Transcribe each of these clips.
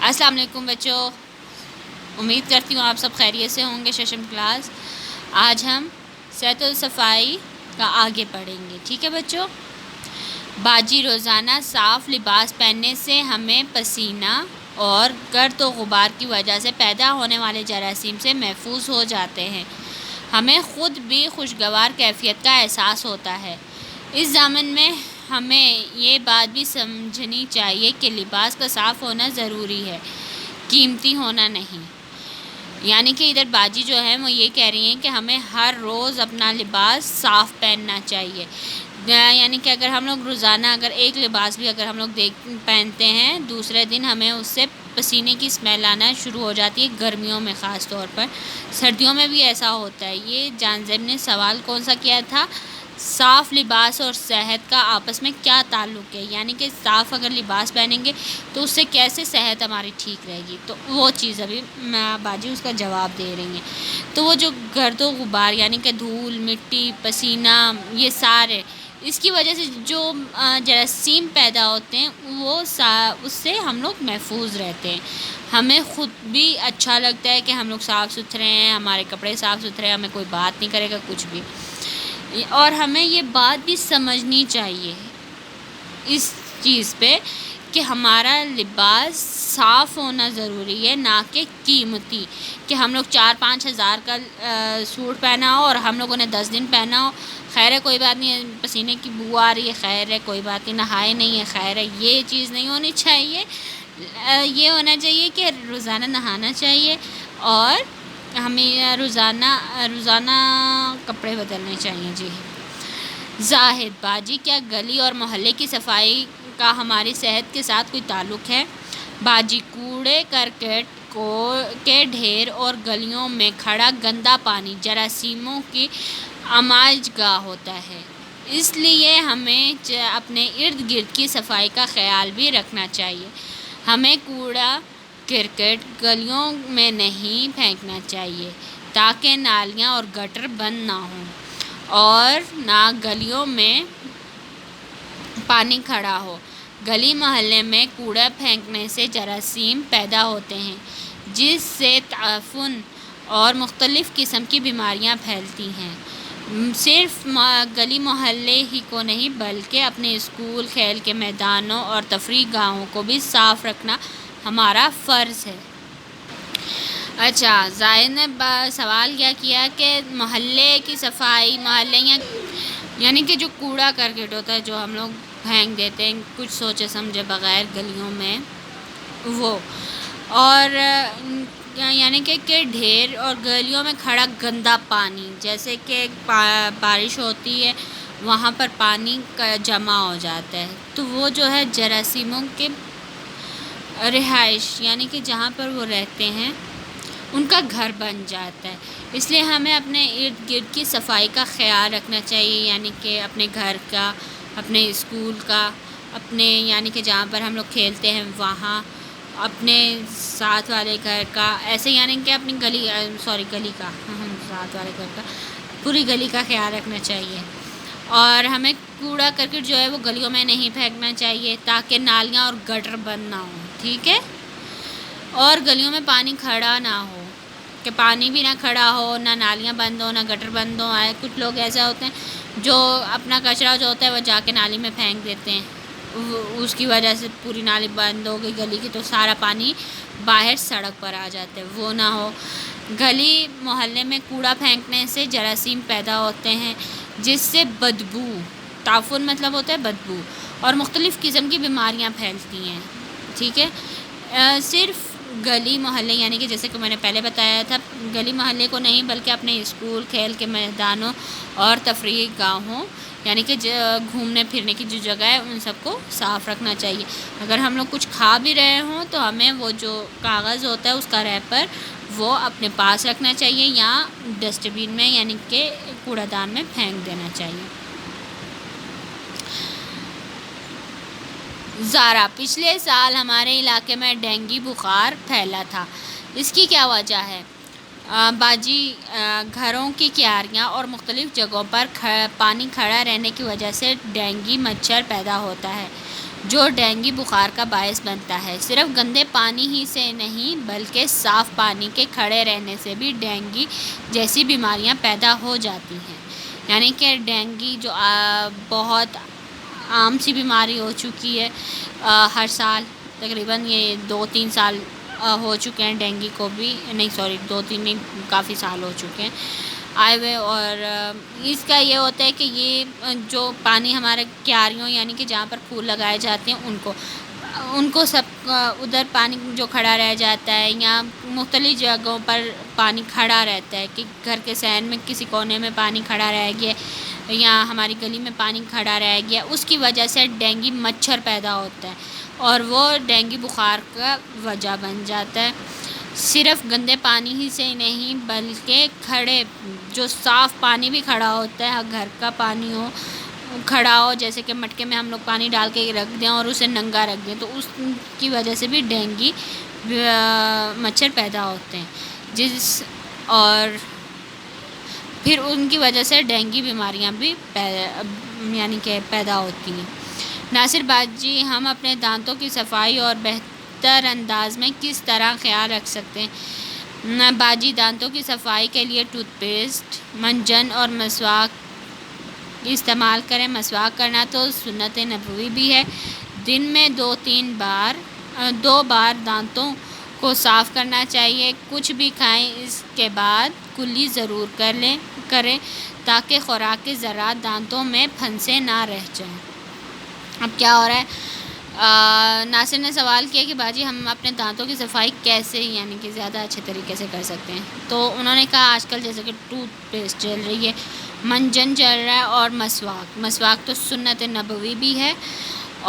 السلام علیکم بچوں، امید کرتی ہوں آپ سب خیریت سے ہوں گے۔ ششم کلاس آج ہم صحت و صفائی کا آگے پڑھیں گے، ٹھیک ہے بچوں۔ باجی روزانہ صاف لباس پہننے سے ہمیں پسینہ اور گرد و غبار کی وجہ سے پیدا ہونے والے جراثیم سے محفوظ ہو جاتے ہیں۔ ہمیں خود بھی خوشگوار کیفیت کا احساس ہوتا ہے۔ اس ضمن میں ہمیں یہ بات بھی سمجھنی چاہیے کہ لباس کا صاف ہونا ضروری ہے، قیمتی ہونا نہیں۔ یعنی کہ ادھر باجی جو ہے وہ یہ کہہ رہی ہیں کہ ہمیں ہر روز اپنا لباس صاف پہننا چاہیے۔ یعنی کہ اگر ہم لوگ روزانہ ایک لباس بھی اگر ہم لوگ پہنتے ہیں، دوسرے دن ہمیں اس سے پسینے کی اسمیل آنا شروع ہو جاتی ہے، گرمیوں میں خاص طور پر۔ سردیوں میں بھی ایسا ہوتا ہے۔ یہ جانزیب نے سوال کون سا کیا تھا؟ صاف لباس اور صحت کا آپس میں کیا تعلق ہے؟ یعنی کہ صاف اگر لباس پہنیں گے تو اس سے کیسے صحت ہماری ٹھیک رہے گی، تو وہ چیز ابھی باجی اس کا جواب دے رہی ہیں۔ تو وہ جو گرد و غبار یعنی کہ دھول، مٹی، پسینہ، یہ سارے اس کی وجہ سے جو جراثیم پیدا ہوتے ہیں وہ اس سے ہم لوگ محفوظ رہتے ہیں۔ ہمیں خود بھی اچھا لگتا ہے کہ ہم لوگ صاف ستھرے ہیں، ہمارے کپڑے صاف ستھرے ہیں، ہمیں کوئی بات نہیں کرے گا کچھ بھی۔ اور ہمیں یہ بات بھی سمجھنی چاہیے اس چیز پہ کہ ہمارا لباس صاف ہونا ضروری ہے، نہ کہ قیمتی، کہ ہم لوگ 4-5 ہزار کا سوٹ پہنا ہو اور ہم لوگوں نے 10 دن پہنا ہو، خیر ہے کوئی بات نہیں، پسینے کی بو آ رہی ہے، خیر ہے کوئی بات نہیں، نہائے نہیں ہے، خیر ہے۔ یہ چیز نہیں ہونی چاہیے۔ یہ ہونا چاہیے کہ روزانہ نہانا چاہیے اور ہمیں روزانہ کپڑے بدلنے چاہیے۔ جی زاہد: باجی کیا گلی اور محلے کی صفائی کا ہماری صحت کے ساتھ کوئی تعلق ہے؟ باجی: کوڑے کرکٹ کے ڈھیر اور گلیوں میں کھڑا گندا پانی جراثیموں کی آماج گاہ ہوتا ہے، اس لیے ہمیں اپنے ارد گرد کی صفائی کا خیال بھی رکھنا چاہیے۔ ہمیں کوڑا کرکٹ گلیوں میں نہیں پھینکنا چاہیے تاکہ نالیاں اور گٹر بند نہ ہوں اور نہ گلیوں میں پانی کھڑا ہو۔ گلی محلے میں کوڑا پھینکنے سے جراثیم پیدا ہوتے ہیں، جس سے تعفن اور مختلف قسم کی بیماریاں پھیلتی ہیں۔ صرف گلی محلے ہی کو نہیں بلکہ اپنے اسکول، کھیل کے میدانوں اور تفریح گاہوں کو بھی صاف رکھنا ہمارا فرض ہے۔ اچھا، زاہد نے سوال کیا کہ محلے کی صفائی، یعنی کہ جو کوڑا کرکٹ ہوتا ہے جو ہم لوگ پھینک دیتے ہیں کچھ سوچے سمجھے بغیر گلیوں میں، وہ اور یعنی کہ ڈھیر اور گلیوں میں کھڑا گندا پانی، جیسے کہ بارش ہوتی ہے وہاں پر پانی جمع ہو جاتا ہے، تو وہ جو ہے جراثیموں کے رہائش یعنی کہ جہاں پر وہ رہتے ہیں ان کا گھر بن جاتا ہے۔ اس لیے ہمیں اپنے ارد گرد کی صفائی کا خیال رکھنا چاہیے، یعنی کہ اپنے گھر کا، اپنے اسکول کا، اپنے یعنی کہ جہاں پر ہم لوگ کھیلتے ہیں وہاں، اپنے ساتھ والے گھر کا، ایسے یعنی کہ اپنی گلی کا ساتھ والے گھر کا، پوری گلی کا خیال رکھنا چاہیے۔ اور ہمیں کوڑا کرکٹ جو ہے وہ گلیوں میں نہیں پھینکنا چاہیے تاکہ نالیاں اور گٹر بند نہ ہوں، ٹھیک ہے؟ اور گلیوں میں پانی کھڑا نہ ہو، کہ پانی بھی نہ کھڑا ہو، نہ نالیاں بند ہو، نہ گٹر بند ہو۔ کچھ لوگ ایسے ہوتے ہیں جو اپنا کچرا جو ہوتا ہے وہ جا کے نالی میں پھینک دیتے ہیں، اس کی وجہ سے پوری نالی بند ہو گئی گلی کی، تو سارا پانی باہر سڑک پر آ جاتا ہے، وہ نہ ہو۔ گلی محلے میں کوڑا پھینکنے سے جراثیم پیدا ہوتے ہیں، جس سے بدبو، تعفن مطلب ہوتا ہے بدبو، اور مختلف قسم کی بیماریاں پھیلتی ہیں، ٹھیک ہے؟ صرف گلی محلے یعنی کہ جیسے کہ میں نے پہلے بتایا تھا، گلی محلے کو نہیں بلکہ اپنے اسکول، کھیل کے میدانوں اور تفریح گاہوں یعنی کہ گھومنے پھرنے کی جو جگہ ہے ان سب کو صاف رکھنا چاہیے۔ اگر ہم لوگ کچھ کھا بھی رہے ہوں تو ہمیں وہ جو کاغذ ہوتا ہے اس کا ریپر وہ اپنے پاس رکھنا چاہیے یا ڈسٹ بین میں یعنی کہ کوڑا دان میں پھینک دینا چاہیے۔ زارا: پچھلے سال ہمارے علاقے میں ڈینگی بخار پھیلا تھا، اس کی کیا وجہ ہے؟ باجی: گھروں کی کیاریاں اور مختلف جگہوں پر پانی کھڑا رہنے کی وجہ سے ڈینگی مچھر پیدا ہوتا ہے، جو ڈینگی بخار کا باعث بنتا ہے۔ صرف گندے پانی ہی سے نہیں بلکہ صاف پانی کے کھڑے رہنے سے بھی ڈینگی جیسی بیماریاں پیدا ہو جاتی ہیں۔ یعنی کہ ڈینگی جو بہت عام سی بیماری ہو چکی ہے، ہر سال تقریباً یہ 2-3 سال ہو چکے ہیں ڈینگی کو بھی، نہیں سوری 2-3 نہیں، کافی سال ہو چکے ہیں آئے ہوئے۔ اور اس کا یہ ہوتا ہے کہ یہ جو پانی ہمارے کیاریوں یعنی کہ جہاں پر پھول لگائے جاتے ہیں ان کو سب ادھر پانی جو کھڑا رہ جاتا ہے، یا مختلف جگہوں پر پانی کھڑا رہتا ہے، کہ گھر کے صحن میں کسی کونے میں پانی کھڑا رہ گیا یا ہماری گلی میں پانی کھڑا رہ گیا، اس کی وجہ سے ڈینگی مچھر پیدا ہوتا ہے اور وہ ڈینگی بخار کا وجہ بن جاتا ہے۔ صرف گندے پانی ہی سے نہیں بلکہ کھڑے جو صاف پانی بھی کھڑا ہوتا ہے، گھر کا پانی ہو کھڑا ہو، جیسے کہ مٹکے میں ہم لوگ پانی ڈال کے رکھ دیں اور اسے ننگا رکھ دیں، تو اس کی وجہ سے بھی ڈینگی مچھر پیدا ہوتے ہیں، اور پھر ان کی وجہ سے ڈینگی بیماریاں بھی یعنی کہ پیدا ہوتی ہیں۔ ناصر باجی، ہم اپنے دانتوں کی صفائی اور بہتر انداز میں کس طرح خیال رکھ سکتے ہیں؟ باجی، دانتوں کی صفائی کے لیے ٹوتھ پیسٹ، منجن اور مسواک استعمال کریں۔ مسواک کرنا تو سنت نبوی بھی ہے۔ دن میں 2 بار دانتوں کو صاف کرنا چاہیے۔ کچھ بھی کھائیں اس کے بعد کلی ضرور کریں تاکہ خوراک کے ذرات دانتوں میں پھنسے نہ رہ جائیں۔ اب کیا ہو رہا ہے، ناصر نے سوال کیا کہ باجی ہم اپنے دانتوں کی صفائی کیسے یعنی کہ زیادہ اچھے طریقے سے کر سکتے ہیں؟ تو انہوں نے کہا آج کل جیسے کہ ٹوتھ پیسٹ چل رہی ہے، منجن چل رہا ہے، اور مسواک تو سنت نبوی بھی ہے،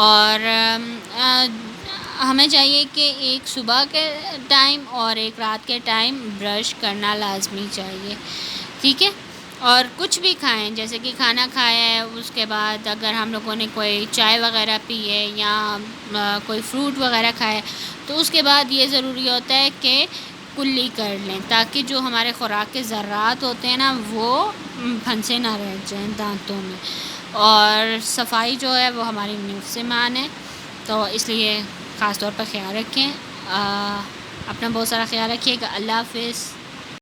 اور ہمیں چاہیے کہ ایک صبح کے ٹائم اور ایک رات کے ٹائم برش کرنا لازمی چاہیے، ٹھیک ہے؟ اور کچھ بھی کھائیں، جیسے کہ کھانا کھایا ہے اس کے بعد اگر ہم لوگوں نے کوئی چائے وغیرہ پی ہے یا کوئی فروٹ وغیرہ کھایا تو اس کے بعد یہ ضروری ہوتا ہے کہ کلی کر لیں تاکہ جو ہمارے خوراک کے ذرات ہوتے ہیں نا وہ پھنسے نہ رہ جائیں دانتوں میں، اور صفائی جو ہے وہ ہماری نفس سے مان ہے، تو اس لیے خاص طور پر خیال رکھیں۔ اپنا بہت سارا خیال رکھیے گا۔ اللہ حافظ۔